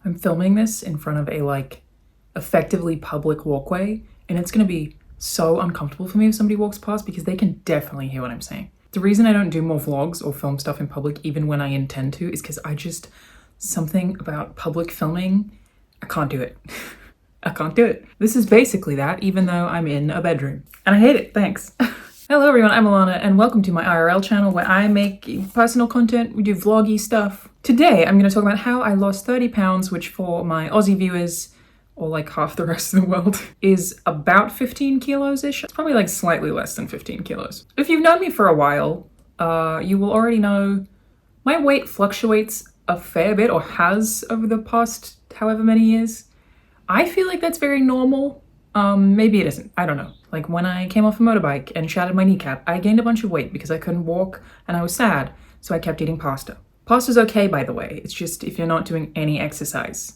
I'm filming this in front of a effectively public walkway, and it's gonna be so uncomfortable for me if somebody walks past because they can definitely hear what I'm saying. The reason I don't do more vlogs or film stuff in public even when I intend to is because something about public filming, I can't do it. I can't do it. This is basically that, even though I'm in a bedroom. And I hate it, thanks. Hello everyone, I'm Alana, and welcome to my IRL channel where I make personal content, we do vloggy stuff. Today, I'm gonna talk about how I lost 30 pounds, which for my Aussie viewers, or like half the rest of the world, is about 15 kilos-ish. It's probably like slightly less than 15 kilos. If you've known me for a while, you will already know my weight fluctuates a fair bit, or has over the past however many years. I feel like that's very normal. Maybe it isn't, I don't know. Like when I came off a motorbike and shattered my kneecap, I gained a bunch of weight because I couldn't walk and I was sad, so I kept eating pasta. Pasta's okay, by the way. It's just if you're not doing any exercise,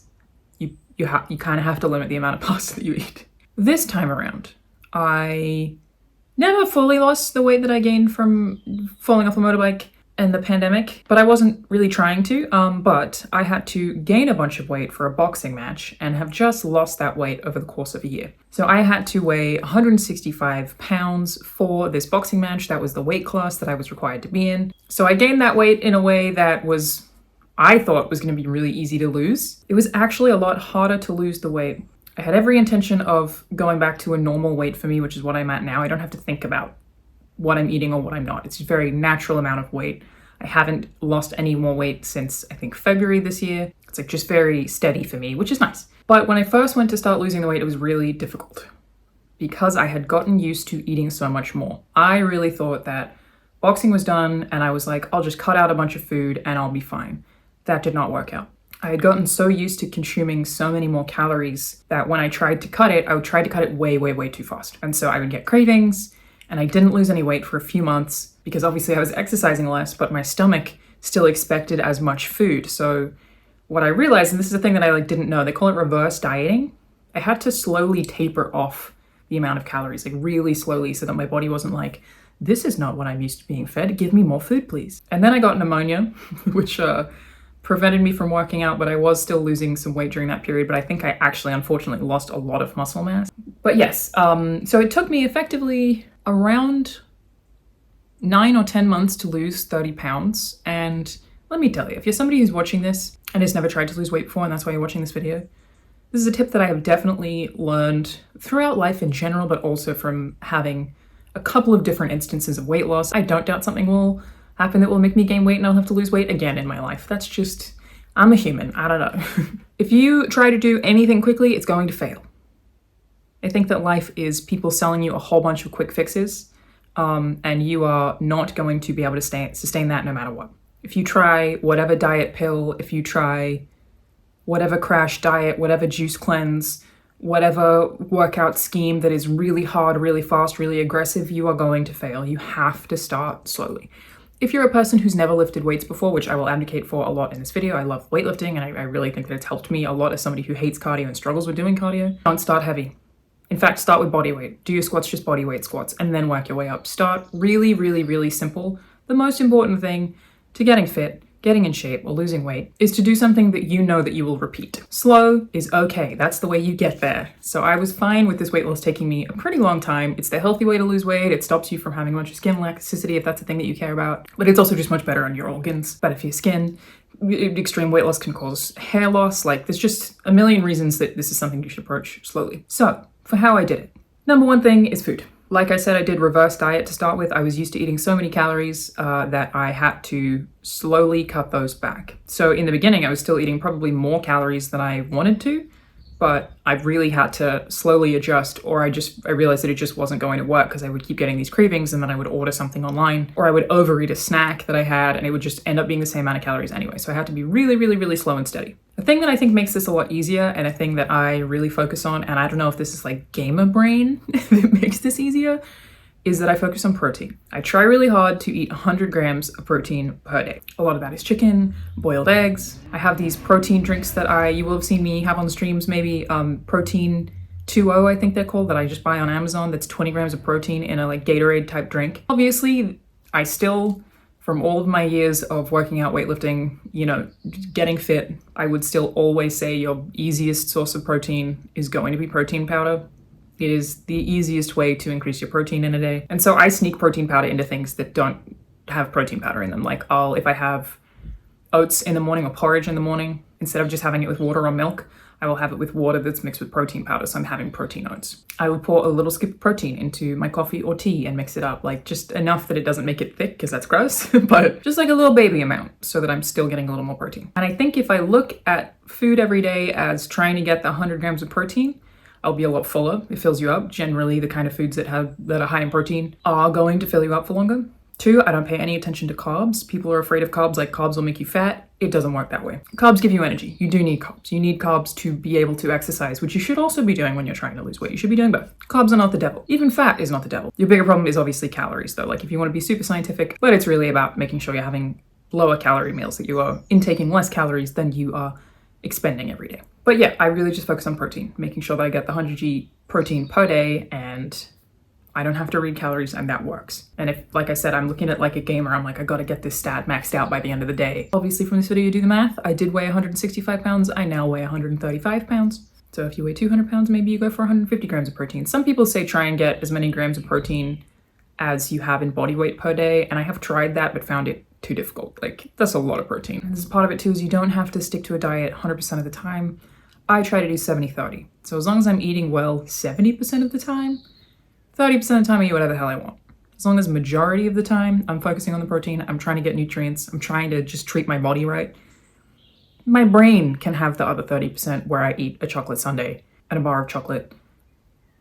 you kind of have to limit the amount of pasta that you eat. This time around, I never fully lost the weight that I gained from falling off a motorbike and the pandemic, but I wasn't really trying to, but I had to gain a bunch of weight for a boxing match and have just lost that weight over the course of a year. So I had to weigh 165 pounds for this boxing match. That was the weight class that I was required to be in. So I gained that weight in a way that I thought was gonna be really easy to lose. It was actually a lot harder to lose the weight. I had every intention of going back to a normal weight for me, which is what I'm at now. I don't have to think about what I'm eating or what I'm not. It's a very natural amount of weight. I haven't lost any more weight since I think February this year. It's like just very steady for me, which is nice. But when I first went to start losing the weight, it was really difficult because I had gotten used to eating so much more. I really thought that boxing was done and I was like, I'll just cut out a bunch of food and I'll be fine. That did not work out. I had gotten so used to consuming so many more calories that when I tried to cut it, I would try to cut it way, way, way too fast. And so I would get cravings, and I didn't lose any weight for a few months because obviously I was exercising less, but my stomach still expected as much food. So what I realized, and this is a thing that I didn't know, they call it reverse dieting. I had to slowly taper off the amount of calories, like really slowly, so that my body wasn't like, this is not what I'm used to being fed, give me more food, please. And then I got pneumonia, which prevented me from working out, but I was still losing some weight during that period, but I think I actually unfortunately lost a lot of muscle mass. But yes, so it took me effectively around 9 or 10 months to lose 30 pounds. And let me tell you, if you're somebody who's watching this and has never tried to lose weight before, and that's why you're watching this video, this is a tip that I have definitely learned throughout life in general, but also from having a couple of different instances of weight loss. I don't doubt something will happen that will make me gain weight and I'll have to lose weight again in my life. That's just, I'm a human, I don't know. If you try to do anything quickly, it's going to fail. I think that life is people selling you a whole bunch of quick fixes, and you are not going to be able to sustain that no matter what. If you try whatever diet pill, if you try whatever crash diet, whatever juice cleanse, whatever workout scheme that is really hard, really fast, really aggressive, you are going to fail. You have to start slowly. If you're a person who's never lifted weights before, which I will advocate for a lot in this video, I love weightlifting and I really think that it's helped me a lot as somebody who hates cardio and struggles with doing cardio. Don't start heavy. In fact, start with body weight. Do your squats, just body weight squats, and then work your way up. Start really, really, really simple. The most important thing to getting fit, getting in shape, or losing weight is to do something that you know that you will repeat. Slow is okay. That's the way you get there. So I was fine with this weight loss taking me a pretty long time. It's the healthy way to lose weight. It stops you from having a bunch of skin elasticity if that's a thing that you care about. But it's also just much better on your organs, better for your skin. Extreme weight loss can cause hair loss. There's just a million reasons that this is something you should approach slowly. So, for how I did it. Number one thing is food. Like I said, I did reverse diet to start with. I was used to eating so many calories that I had to slowly cut those back. So in the beginning, I was still eating probably more calories than I wanted to, but I really had to slowly adjust, or I realized that it just wasn't going to work because I would keep getting these cravings and then I would order something online, or I would overeat a snack that I had and it would just end up being the same amount of calories anyway. So I had to be really, really, really slow and steady. The thing that I think makes this a lot easier, and a thing that I really focus on, and I don't know if this is like gamer brain that makes this easier, is that I focus on protein. I try really hard to eat 100 grams of protein per day. A lot of that is chicken, boiled eggs. I have these protein drinks that you will have seen me have on streams, maybe Protein 2.0, I think they're called, that I just buy on Amazon. That's 20 grams of protein in a Gatorade type drink. Obviously, I still From all of my years of working out, weightlifting, you know, getting fit, I would still always say your easiest source of protein is going to be protein powder. It is the easiest way to increase your protein in a day. And so I sneak protein powder into things that don't have protein powder in them. Like if I have oats in the morning or porridge in the morning, instead of just having it with water or milk, I will have it with water that's mixed with protein powder, so I'm having protein oats. I would pour a little scoop of protein into my coffee or tea and mix it up, like just enough that it doesn't make it thick, because that's gross, but just like a little baby amount so that I'm still getting a little more protein. And I think if I look at food every day as trying to get the 100 grams of protein, I'll be a lot fuller. It fills you up. Generally, the kind of foods that are high in protein are going to fill you up for longer. 2, I don't pay any attention to carbs. People are afraid of carbs, like carbs will make you fat. It doesn't work that way. Carbs give you energy. You do need carbs. You need carbs to be able to exercise, which you should also be doing when you're trying to lose weight. You should be doing both. Carbs are not the devil. Even fat is not the devil. Your bigger problem is obviously calories, though. Like if you want to be super scientific, but it's really about making sure you're having lower calorie meals, that you are intaking less calories than you are expending every day. But yeah, I really just focus on protein, making sure that I get the 100g protein per day, and I don't have to read calories, and that works. And if, like I said, I'm looking at like a gamer, I'm like, I gotta get this stat maxed out by the end of the day. Obviously from this video, you do the math. I did weigh 165 pounds. I now weigh 135 pounds. So if you weigh 200 pounds, maybe you go for 150 grams of protein. Some people say try and get as many grams of protein as you have in body weight per day. And I have tried that, but found it too difficult. Like that's a lot of protein. And this is part of it too, is you don't have to stick to a diet 100% of the time. I try to do 70-30. So as long as I'm eating well 70% of the time, 30% of the time I eat whatever the hell I want. As long as majority of the time I'm focusing on the protein, I'm trying to get nutrients, I'm trying to just treat my body right, my brain can have the other 30% where I eat a chocolate sundae and a bar of chocolate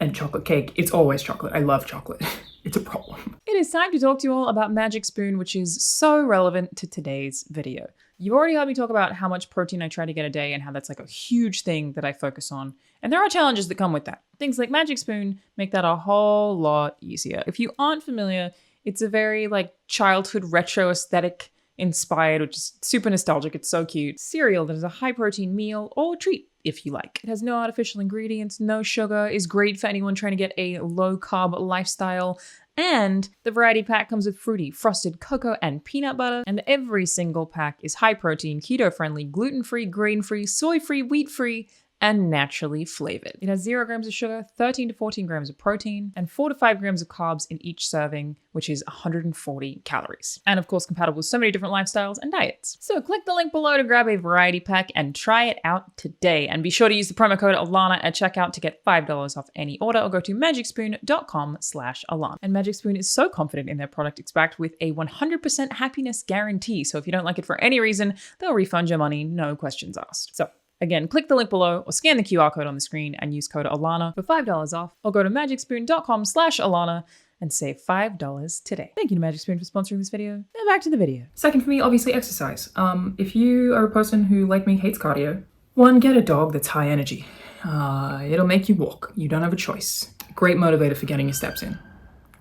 and chocolate cake. It's always chocolate. I love chocolate. It's a problem. It is time to talk to you all about Magic Spoon, which is so relevant to today's video. You've already heard me talk about how much protein I try to get a day and how that's like a huge thing that I focus on. And there are challenges that come with that. Things like Magic Spoon make that a whole lot easier. If you aren't familiar, it's a very like childhood retro aesthetic inspired, which is super nostalgic. It's so cute. Cereal that is a high protein meal or treat if you like. It has no artificial ingredients, no sugar, is great for anyone trying to get a low carb lifestyle. And the variety pack comes with fruity, frosted cocoa and peanut butter. And every single pack is high protein, keto friendly, gluten-free, grain-free, soy-free, wheat-free, and naturally flavored. It has 0 grams of sugar, 13 to 14 grams of protein, and 4 to 5 grams of carbs in each serving, which is 140 calories. And of course, compatible with so many different lifestyles and diets. So click the link below to grab a variety pack and try it out today. And be sure to use the promo code Alana at checkout to get $5 off any order, or go to magicspoon.com/Alana. And Magic Spoon is so confident in their product, it's backed with a 100% happiness guarantee. So if you don't like it for any reason, they'll refund your money, no questions asked. So again, click the link below or scan the QR code on the screen and use code Alana for $5 off, or go to magicspoon.com/Alana and save $5 today. Thank you to Magic Spoon for sponsoring this video. Now back to the video. Second for me, obviously exercise. If you are a person who, like me, hates cardio, 1, get a dog that's high energy. It'll make you walk. You don't have a choice. Great motivator for getting your steps in.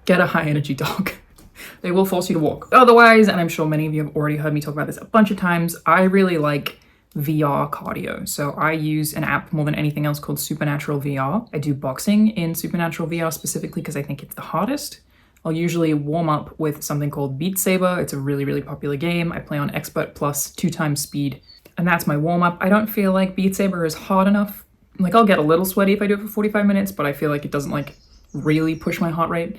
Get a high energy dog. They will force you to walk. Otherwise, and I'm sure many of you have already heard me talk about this a bunch of times, I really like VR cardio. So I use an app more than anything else called Supernatural VR. I do boxing in Supernatural VR specifically because I think it's the hardest. I'll usually warm up with something called Beat Saber. It's a really, really popular game. I play on Expert Plus 2x speed, and that's my warm up. I don't feel like Beat Saber is hard enough. Like I'll get a little sweaty if I do it for 45 minutes, but I feel like it doesn't like really push my heart rate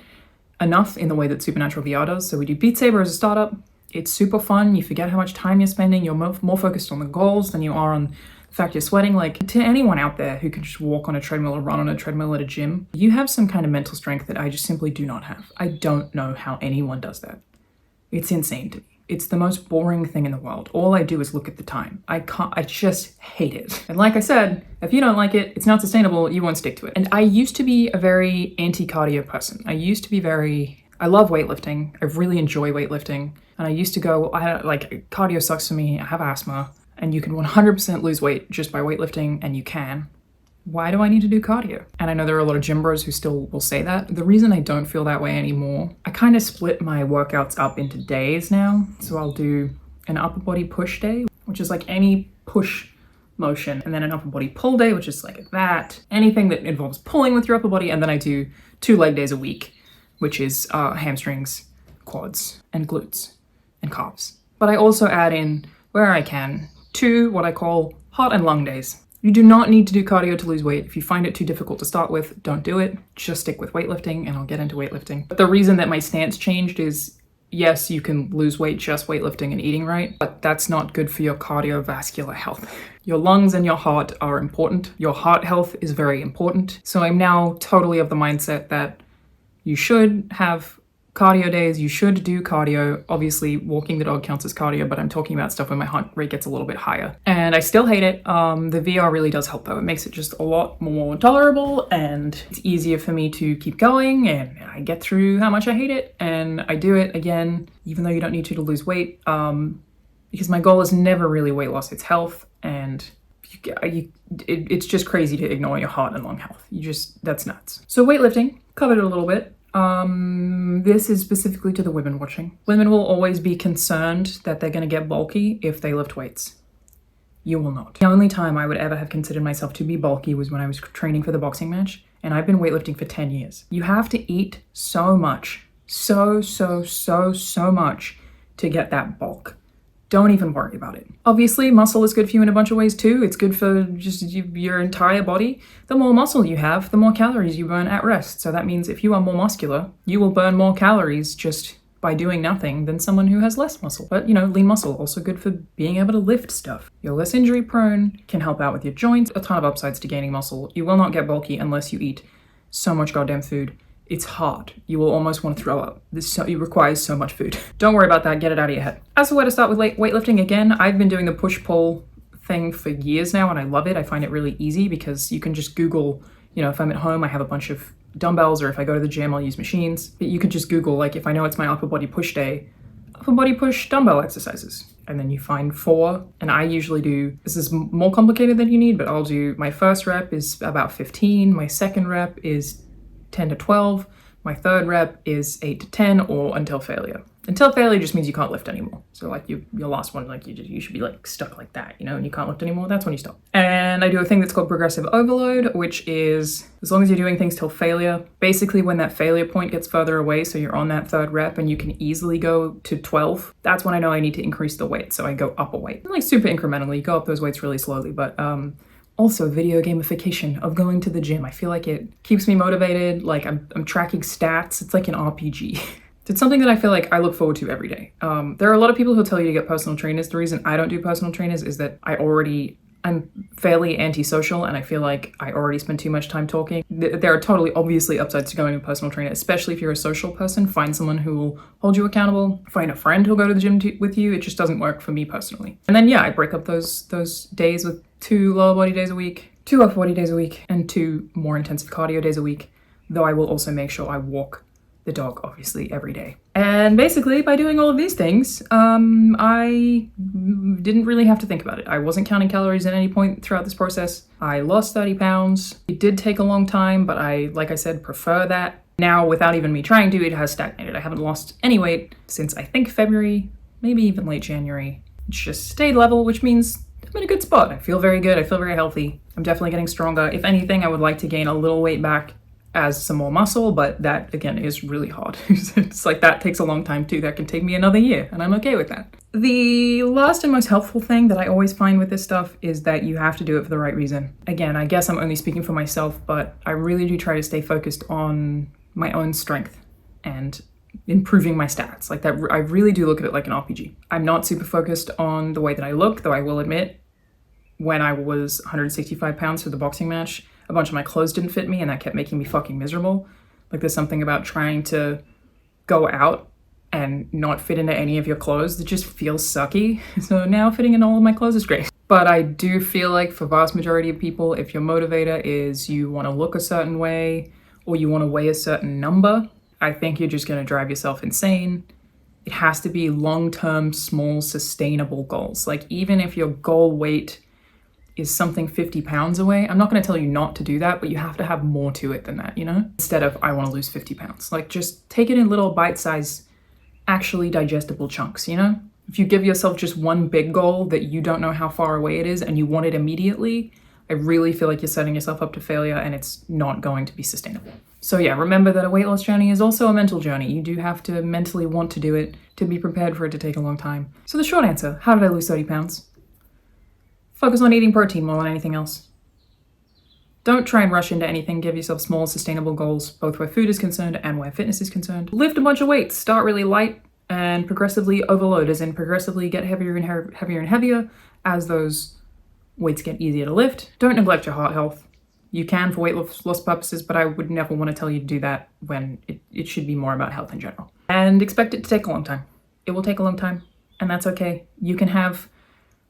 enough in the way that Supernatural VR does. So we do Beat Saber as a startup. It's super fun. You forget how much time you're spending. You're more focused on the goals than you are on the fact you're sweating. Like, to anyone out there who can just walk on a treadmill or run on a treadmill at a gym, you have some kind of mental strength that I just simply do not have. I don't know how anyone does that. It's insane to me. It's the most boring thing in the world. All I do is look at the time. I just hate it. And like I said, if you don't like it, it's not sustainable, you won't stick to it. And I used to be a very anti-cardio person. I love weightlifting. I really enjoy weightlifting. And I used to go, cardio sucks for me. I have asthma. And you can 100% lose weight just by weightlifting, and you can. Why do I need to do cardio? And I know there are a lot of gym bros who still will say that. The reason I don't feel that way anymore, I kind of split my workouts up into days now. So I'll do an upper body push day, which is like any push motion, and then an upper body pull day, which is like that. Anything that involves pulling with your upper body, and then I do 2 leg days a week, which is hamstrings, quads, and glutes. and calves. But I also add in, where I can, 2 what I call heart and lung days. You do not need to do cardio to lose weight. If you find it too difficult to start with, don't do it. Just stick with weightlifting, and I'll get into weightlifting. But the reason that my stance changed is, yes, you can lose weight just weightlifting and eating right, but that's not good for your cardiovascular health. Your lungs and your heart are important. Your heart health is very important. So I'm now totally of the mindset that you should have cardio days, you should do cardio. Obviously, walking the dog counts as cardio, but I'm talking about stuff when my heart rate gets a little bit higher. And I still hate it. The VR really does help though. It makes it just a lot more tolerable, and it's easier for me to keep going, and I get through how much I hate it, and I do it again, even though you don't need to lose weight, because my goal is never really weight loss, it's health, and it's just crazy to ignore your heart and lung health. That's nuts. So weightlifting, covered it a little bit. This is specifically to the women watching. Women will always be concerned that they're going to get bulky if they lift weights. You will not. The only time I would ever have considered myself to be bulky was when I was training for the boxing match, and I've been weightlifting for 10 years. You have to eat so much, so much to get that bulk. Don't even worry about it. Obviously, muscle is good for you in a bunch of ways too. It's good for just your entire body. The more muscle you have, the more calories you burn at rest. So that means if you are more muscular, you will burn more calories just by doing nothing than someone who has less muscle. But lean muscle, also good for being able to lift stuff. You're less injury prone, can help out with your joints. A ton of upsides to gaining muscle. You will not get bulky unless you eat so much goddamn food. It's hard. You will almost want to throw up. It requires so much food. Don't worry about that. Get it out of your head. As for where to start with weightlifting, again, I've been doing the push-pull thing for years now, and I love it. I find it really easy because you can just Google, if I'm at home, I have a bunch of dumbbells, or if I go to the gym, I'll use machines. But you could just Google, if I know it's my upper body push day, upper body push dumbbell exercises. And then you find 4, and I usually do, this is more complicated than you need, but I'll do, my first rep is about 15, my second rep is 10 to 12. My third rep is 8 to 10, or until failure. Until failure just means you can't lift anymore. So your last one, you should be stuck like that, and you can't lift anymore. That's when you stop. And I do a thing that's called progressive overload, which is as long as you're doing things till failure, basically when that failure point gets further away, so you're on that third rep and you can easily go to 12, that's when I know I need to increase the weight. So I go up a weight, super incrementally, go up those weights really slowly, but also, video gamification of going to the gym. I feel like it keeps me motivated. I'm tracking stats. It's like an RPG. It's something that I feel like I look forward to every day. There are a lot of people who tell you to get personal trainers. The reason I don't do personal trainers is that I'm fairly antisocial, and I feel like I already spend too much time talking. There are totally obviously upsides to going to a personal trainer, especially if you're a social person. Find someone who will hold you accountable. Find a friend who'll go to the gym with you. It just doesn't work for me personally. And then I break up those days with 2 lower body days a week, 2 upper body days a week, and 2 more intensive cardio days a week, though I will also make sure I walk the dog, obviously, every day. And basically, by doing all of these things, I didn't really have to think about it. I wasn't counting calories at any point throughout this process. I lost 30 pounds. It did take a long time, but like I said, prefer that. Now, without even me trying to, it has stagnated. I haven't lost any weight since I think February, maybe even late January. It's just stayed level, which means I'm in a good spot. I feel very good. I feel very healthy. I'm definitely getting stronger. If anything, I would like to gain a little weight back as some more muscle, but that again is really hard. It's that takes a long time too. That can take me another year, and I'm okay with that. The last and most helpful thing that I always find with this stuff is that you have to do it for the right reason. Again, I guess I'm only speaking for myself, but I really do try to stay focused on my own strength and improving my stats. I really do look at it like an RPG. I'm not super focused on the way that I look, though I will admit, when I was 165 pounds for the boxing match, a bunch of my clothes didn't fit me, and that kept making me fucking miserable. There's something about trying to go out and not fit into any of your clothes that just feels sucky. So now fitting in all of my clothes is great. But I do feel like for vast majority of people, if your motivator is you want to look a certain way or you want to weigh a certain number, I think you're just going to drive yourself insane. It has to be long-term, small, sustainable goals. Even if your goal weight is something 50 pounds away, I'm not going to tell you not to do that, but you have to have more to it than that, Instead of, I want to lose 50 pounds. Just take it in little bite-sized, actually digestible chunks, If you give yourself just one big goal that you don't know how far away it is and you want it immediately, I really feel like you're setting yourself up to failure, and it's not going to be sustainable. So yeah, remember that a weight loss journey is also a mental journey. You do have to mentally want to do it to be prepared for it to take a long time. So the short answer, how did I lose 30 pounds? Focus on eating protein more than anything else. Don't try and rush into anything. Give yourself small, sustainable goals, both where food is concerned and where fitness is concerned. Lift a bunch of weights. Start really light and progressively overload, as in progressively get heavier and heavier and heavier as those weights get easier to lift. Don't neglect your heart health. You can for weight loss purposes, but I would never want to tell you to do that when it should be more about health in general. And expect it to take a long time. It will take a long time, and that's okay. You can have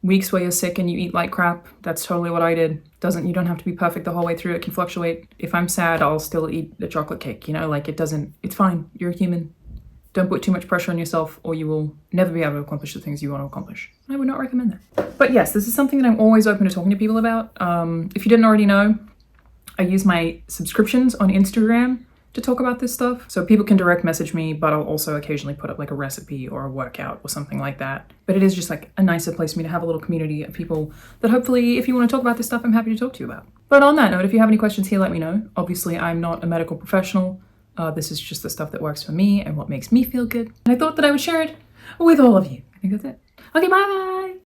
weeks where you're sick and you eat like crap. That's totally what I did. You don't have to be perfect the whole way through. It can fluctuate. If I'm sad, I'll still eat a chocolate cake, it's fine. You're a human. Don't put too much pressure on yourself or you will never be able to accomplish the things you want to accomplish. I would not recommend that. But yes, this is something that I'm always open to talking to people about. If you didn't already know, I use my subscriptions on Instagram to talk about this stuff. So people can direct message me, but I'll also occasionally put up like a recipe or a workout or something like that. But it is just like a nicer place for me to have a little community of people that hopefully, if you want to talk about this stuff, I'm happy to talk to you about. But on that note, if you have any questions here, let me know. Obviously, I'm not a medical professional. This is just the stuff that works for me and what makes me feel good. And I thought that I would share it with all of you. I think that's it. Okay, bye!